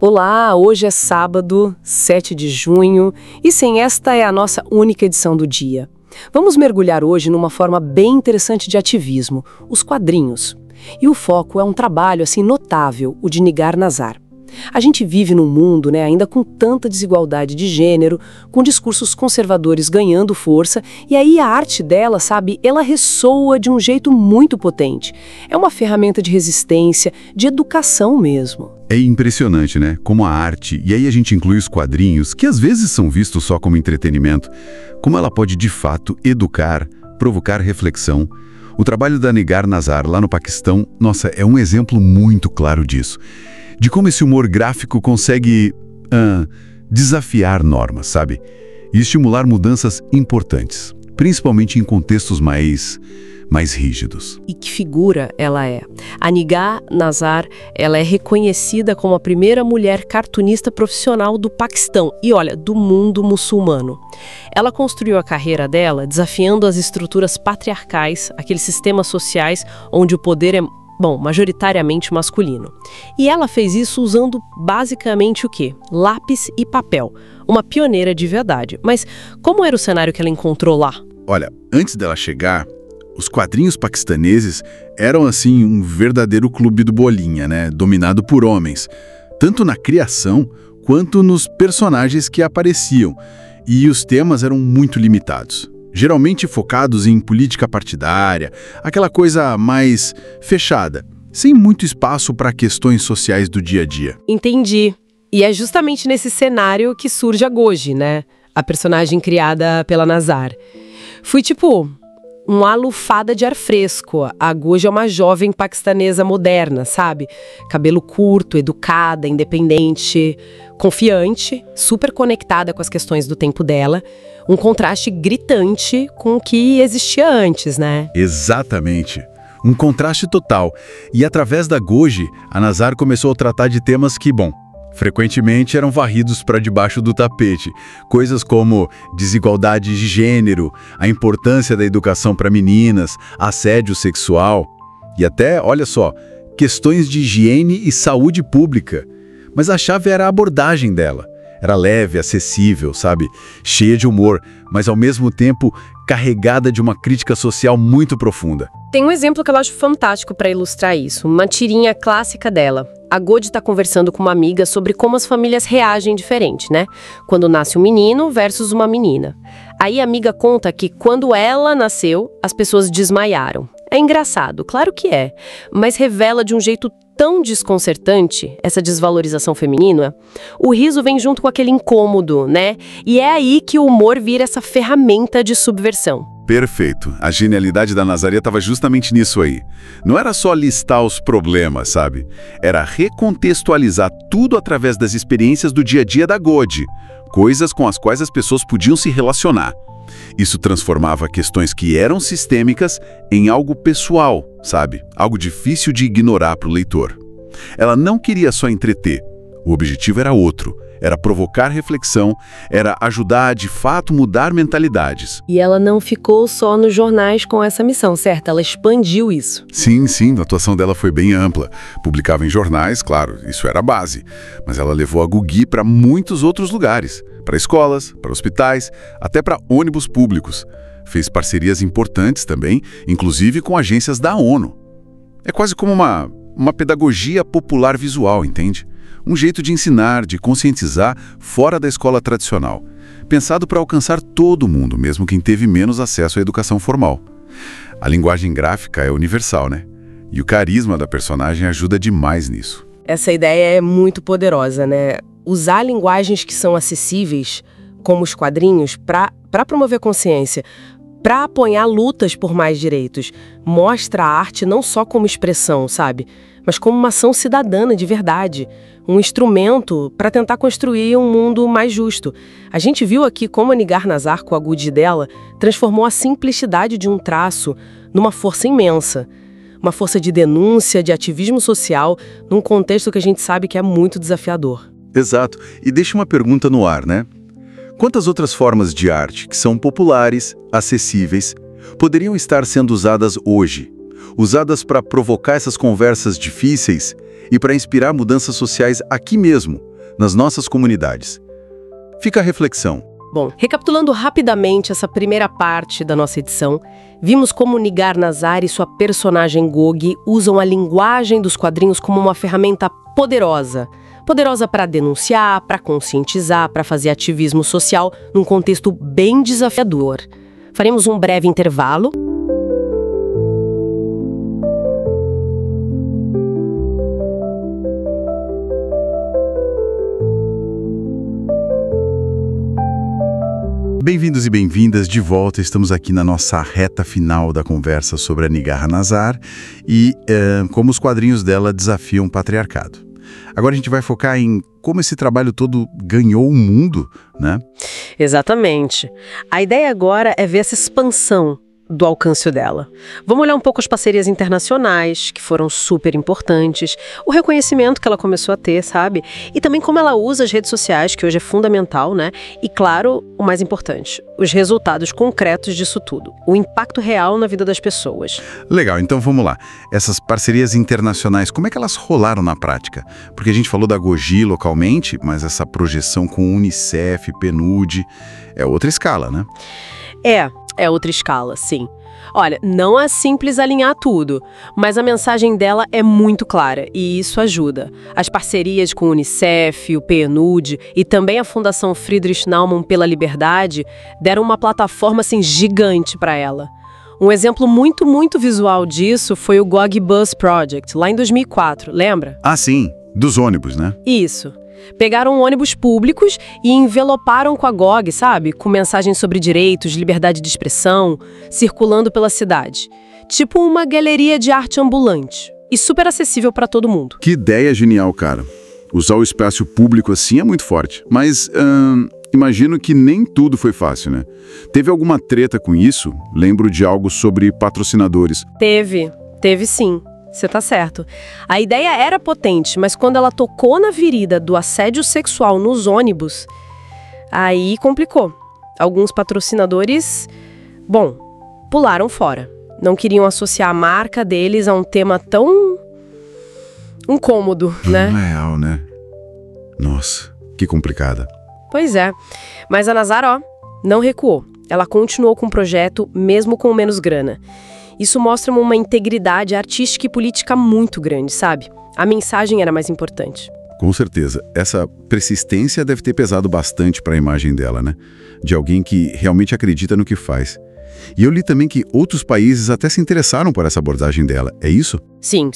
Olá, hoje é sábado, 7 de junho, e sim, esta é a nossa única edição do dia. Vamos mergulhar hoje numa forma bem interessante de ativismo, os quadrinhos. E o foco é um trabalho assim notável, o de Nigar Nazar. A gente vive num mundo, ainda com tanta desigualdade de gênero, com discursos conservadores ganhando força, e aí a arte dela, ela ressoa de um jeito muito potente. É uma ferramenta de resistência, de educação mesmo. É impressionante, né? Como a arte, e aí a gente inclui os quadrinhos, que às vezes são vistos só como entretenimento, como ela pode de fato educar, provocar reflexão. O trabalho da Nigar Nazar lá no Paquistão, nossa, é um exemplo muito claro disso. De como esse humor gráfico consegue desafiar normas, sabe? E estimular mudanças importantes, principalmente em contextos mais rígidos. E que figura ela é? A Nigar Nazar, ela é reconhecida como a primeira mulher cartunista profissional do Paquistão e, olha, do mundo muçulmano. Ela construiu a carreira dela desafiando as estruturas patriarcais, aqueles sistemas sociais onde o poder é majoritariamente masculino. E ela fez isso usando basicamente o quê? Lápis e papel. Uma pioneira de verdade. Mas como era o cenário que ela encontrou lá? Olha, antes dela chegar, os quadrinhos paquistaneses eram assim um verdadeiro clube do bolinha, né? Dominado por homens, tanto na criação quanto nos personagens que apareciam. E os temas eram muito limitados. Geralmente focados em política partidária, aquela coisa mais fechada, sem muito espaço para questões sociais do dia a dia. Entendi. E é justamente nesse cenário que surge a Goji, né? A personagem criada pela Nazar. Foi tipo uma lufada de ar fresco. A Goji é uma jovem paquistanesa moderna, sabe? Cabelo curto, educada, independente, confiante, super conectada com as questões do tempo dela. Um contraste gritante com o que existia antes, né? Exatamente. Um contraste total. E através da Goji, a Nazar começou a tratar de temas que, frequentemente eram varridos para debaixo do tapete. Coisas como desigualdade de gênero, a importância da educação para meninas, assédio sexual e até, olha só, questões de higiene e saúde pública. Mas a chave era a abordagem dela. Era leve, acessível, sabe? Cheia de humor, mas ao mesmo tempo carregada de uma crítica social muito profunda. Tem um exemplo que eu acho fantástico para ilustrar isso, uma tirinha clássica dela. A Goji está conversando com uma amiga sobre como as famílias reagem diferente, né? Quando nasce um menino versus uma menina. Aí a amiga conta que quando ela nasceu, as pessoas desmaiaram. É engraçado, claro que é, mas revela de um jeito tão desconcertante essa desvalorização feminina. O riso vem junto com aquele incômodo, né? E é aí que o humor vira essa ferramenta de subversão. Perfeito. A genialidade da Nazaria estava justamente nisso aí. Não era só listar os problemas, sabe? Era recontextualizar tudo através das experiências do dia a dia da Goji, coisas com as quais as pessoas podiam se relacionar. Isso transformava questões que eram sistêmicas em algo pessoal, sabe? Algo difícil de ignorar para o leitor. Ela não queria só entreter. O objetivo era outro. Era provocar reflexão, era ajudar a, de fato, mudar mentalidades. E ela não ficou só nos jornais com essa missão, certo? Ela expandiu isso. Sim, a atuação dela foi bem ampla. Publicava em jornais, claro, isso era a base. Mas ela levou a Gugi para muitos outros lugares. Para escolas, para hospitais, até para ônibus públicos. Fez parcerias importantes também, inclusive com agências da ONU. É quase como uma pedagogia popular visual, entende? Um jeito de ensinar, de conscientizar fora da escola tradicional. Pensado para alcançar todo mundo, mesmo quem teve menos acesso à educação formal. A linguagem gráfica é universal, né? E o carisma da personagem ajuda demais nisso. Essa ideia é muito poderosa, né? Usar linguagens que são acessíveis, como os quadrinhos, para promover consciência, para apoiar lutas por mais direitos. Mostra a arte não só como expressão, sabe? Mas como uma ação cidadã de verdade. Um instrumento para tentar construir um mundo mais justo. A gente viu aqui como a Nigar Nazar, com a Goji dela, transformou a simplicidade de um traço numa força imensa. Uma força de denúncia, de ativismo social, num contexto que a gente sabe que é muito desafiador. Exato. E deixa uma pergunta no ar, né? Quantas outras formas de arte que são populares, acessíveis, poderiam estar sendo usadas hoje? Usadas para provocar essas conversas difíceis e para inspirar mudanças sociais aqui mesmo, nas nossas comunidades. Fica a reflexão. Bom, recapitulando rapidamente essa primeira parte da nossa edição, vimos como Nigar Nazar e sua personagem Gogi usam a linguagem dos quadrinhos como uma ferramenta poderosa. Poderosa para denunciar, para conscientizar, para fazer ativismo social num contexto bem desafiador. Faremos um breve intervalo. Bem-vindos e bem-vindas de volta. Estamos aqui na nossa reta final da conversa sobre a Nigar Nazar e como os quadrinhos dela desafiam o patriarcado. Agora a gente vai focar em como esse trabalho todo ganhou o mundo, né? Exatamente. A ideia agora é ver essa expansão do alcance dela. Vamos olhar um pouco as parcerias internacionais, que foram super importantes, o reconhecimento que ela começou a ter, sabe? E também como ela usa as redes sociais, que hoje é fundamental, né? E claro, o mais importante, os resultados concretos disso tudo, o impacto real na vida das pessoas. Legal, então vamos lá. Essas parcerias internacionais, como é que elas rolaram na prática? Porque a gente falou da Gogi localmente, mas essa projeção com Unicef, PNUD, é outra escala, né? É outra escala, sim. Olha, não é simples alinhar tudo, mas a mensagem dela é muito clara e isso ajuda. As parcerias com o Unicef, o PNUD e também a Fundação Friedrich Naumann pela Liberdade deram uma plataforma assim, gigante para ela. Um exemplo muito visual disso foi o Gogi Bus Project, lá em 2004, lembra? Ah, sim, dos ônibus, né? Isso. Pegaram ônibus públicos e enveloparam com a GOG, sabe? Com mensagens sobre direitos, liberdade de expressão, circulando pela cidade. Tipo uma galeria de arte ambulante. E super acessível para todo mundo. Que ideia genial, cara. Usar o espaço público assim é muito forte. Mas, imagino que nem tudo foi fácil, né? Teve alguma treta com isso? Lembro de algo sobre patrocinadores. Teve sim. Você tá certo. A ideia era potente, mas quando ela tocou na ferida do assédio sexual nos ônibus, aí complicou. Alguns patrocinadores, pularam fora. Não queriam associar a marca deles a um tema tão incômodo, né? Real, né? Nossa, que complicada. Pois é. Mas a Nazar, não recuou. Ela continuou com o projeto, mesmo com menos grana. Isso mostra uma integridade artística e política muito grande, sabe? A mensagem era mais importante. Com certeza. Essa persistência deve ter pesado bastante para a imagem dela, né? De alguém que realmente acredita no que faz. E eu li também que outros países até se interessaram por essa abordagem dela. É isso? Sim.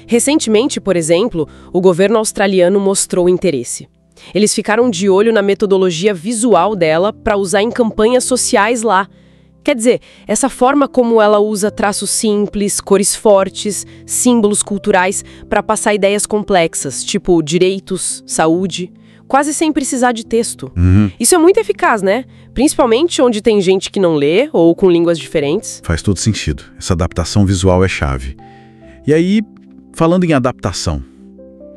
Recentemente, por exemplo, o governo australiano mostrou interesse. Eles ficaram de olho na metodologia visual dela para usar em campanhas sociais lá. Quer dizer, essa forma como ela usa traços simples, cores fortes, símbolos culturais para passar ideias complexas, tipo direitos, saúde, quase sem precisar de texto. Isso é muito eficaz, né? Principalmente onde tem gente que não lê ou com línguas diferentes. Faz todo sentido. Essa adaptação visual é chave. E aí, falando em adaptação,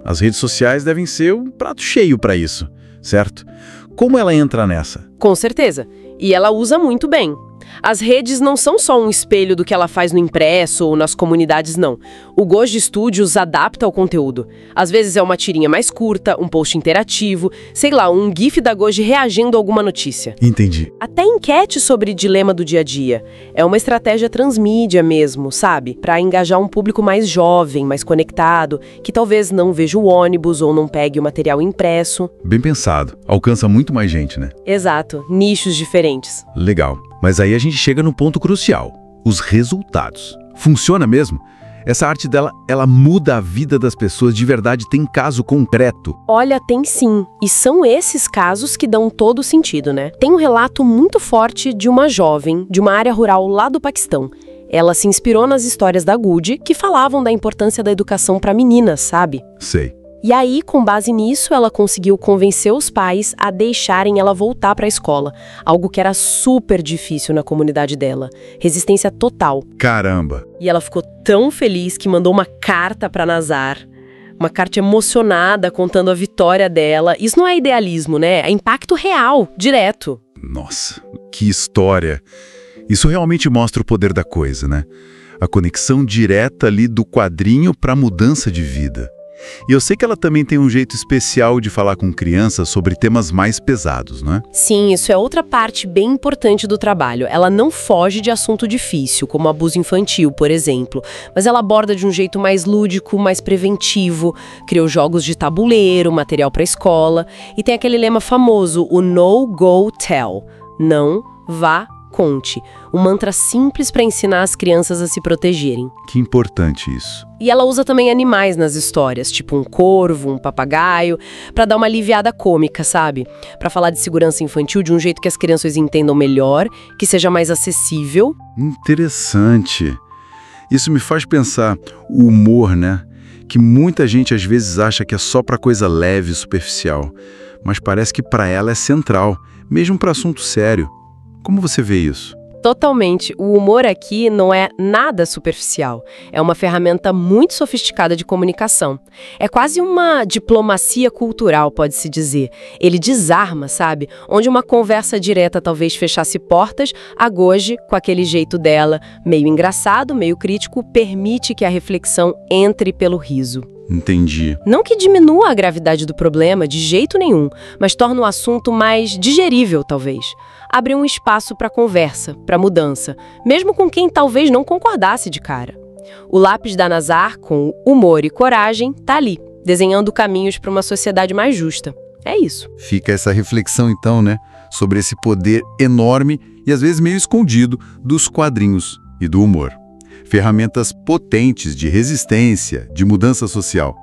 as redes sociais devem ser um prato cheio para isso, certo? Como ela entra nessa? Com certeza. E ela usa muito bem. As redes não são só um espelho do que ela faz no impresso ou nas comunidades, não. O Gogi Studios adapta ao conteúdo. Às vezes é uma tirinha mais curta, um post interativo, sei lá, um gif da Gogi reagindo a alguma notícia. Entendi. Até enquete sobre dilema do dia a dia. É uma estratégia transmídia mesmo, sabe? Para engajar um público mais jovem, mais conectado, que talvez não veja o ônibus ou não pegue o material impresso. Bem pensado. Alcança muito mais gente, né? Exato. Nichos diferentes. Legal. Mas aí a gente chega no ponto crucial, os resultados. Funciona mesmo? Essa arte dela, ela muda a vida das pessoas de verdade, tem caso concreto? Olha, tem sim. E são esses casos que dão todo o sentido, né? Tem um relato muito forte de uma jovem de uma área rural lá do Paquistão. Ela se inspirou nas histórias da Goody, que falavam da importância da educação para meninas, sabe? Sei. E aí, com base nisso, ela conseguiu convencer os pais a deixarem ela voltar para a escola, algo que era super difícil na comunidade dela. Resistência total. Caramba! E ela ficou tão feliz que mandou uma carta para Nazar, uma carta emocionada contando a vitória dela. Isso não é idealismo, né? É impacto real, direto. Nossa, que história! Isso realmente mostra o poder da coisa, né? A conexão direta ali do quadrinho para a mudança de vida. E eu sei que ela também tem um jeito especial de falar com crianças sobre temas mais pesados, não é? Sim, isso é outra parte bem importante do trabalho. Ela não foge de assunto difícil, como abuso infantil, por exemplo, mas ela aborda de um jeito mais lúdico, mais preventivo, criou jogos de tabuleiro, material para escola, e tem aquele lema famoso, o No Go Tell, não vá, conte, um mantra simples para ensinar as crianças a se protegerem. Que importante isso. E ela usa também animais nas histórias, tipo um corvo, um papagaio, para dar uma aliviada cômica, sabe? Para falar de segurança infantil de um jeito que as crianças entendam melhor, que seja mais acessível. Interessante. Isso me faz pensar o humor, né? Que muita gente às vezes acha que é só para coisa leve e superficial, mas parece que para ela é central, mesmo para assunto sério. Como você vê isso? Totalmente. O humor aqui não é nada superficial. É uma ferramenta muito sofisticada de comunicação. É quase uma diplomacia cultural, pode-se dizer. Ele desarma, sabe? Onde uma conversa direta talvez fechasse portas, a Goji, com aquele jeito dela, meio engraçado, meio crítico, permite que a reflexão entre pelo riso. Entendi. Não que diminua a gravidade do problema, de jeito nenhum, mas torna o assunto mais digerível, talvez. Abre um espaço para conversa, para mudança, mesmo com quem talvez não concordasse de cara. O lápis da Nazar, com humor e coragem, tá ali, desenhando caminhos para uma sociedade mais justa. É isso. Fica essa reflexão, então, né? Sobre esse poder enorme e às vezes meio escondido dos quadrinhos e do humor. Ferramentas potentes de resistência, de mudança social.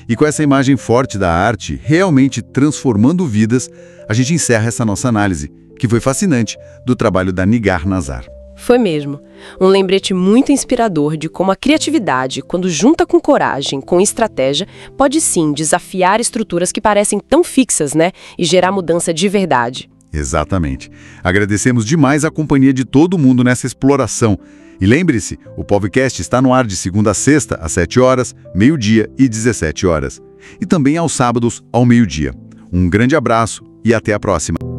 E com essa imagem forte da arte, realmente transformando vidas, a gente encerra essa nossa análise, que foi fascinante, do trabalho da Nigar Nazar. Foi mesmo. Um lembrete muito inspirador de como a criatividade, quando junta com coragem, com estratégia, pode sim desafiar estruturas que parecem tão fixas, né? E gerar mudança de verdade. Exatamente. Agradecemos demais a companhia de todo mundo nessa exploração. E lembre-se, o podcast está no ar de segunda a sexta, às 7 horas, meio-dia e 17 horas. E também aos sábados, ao meio-dia. Um grande abraço e até a próxima.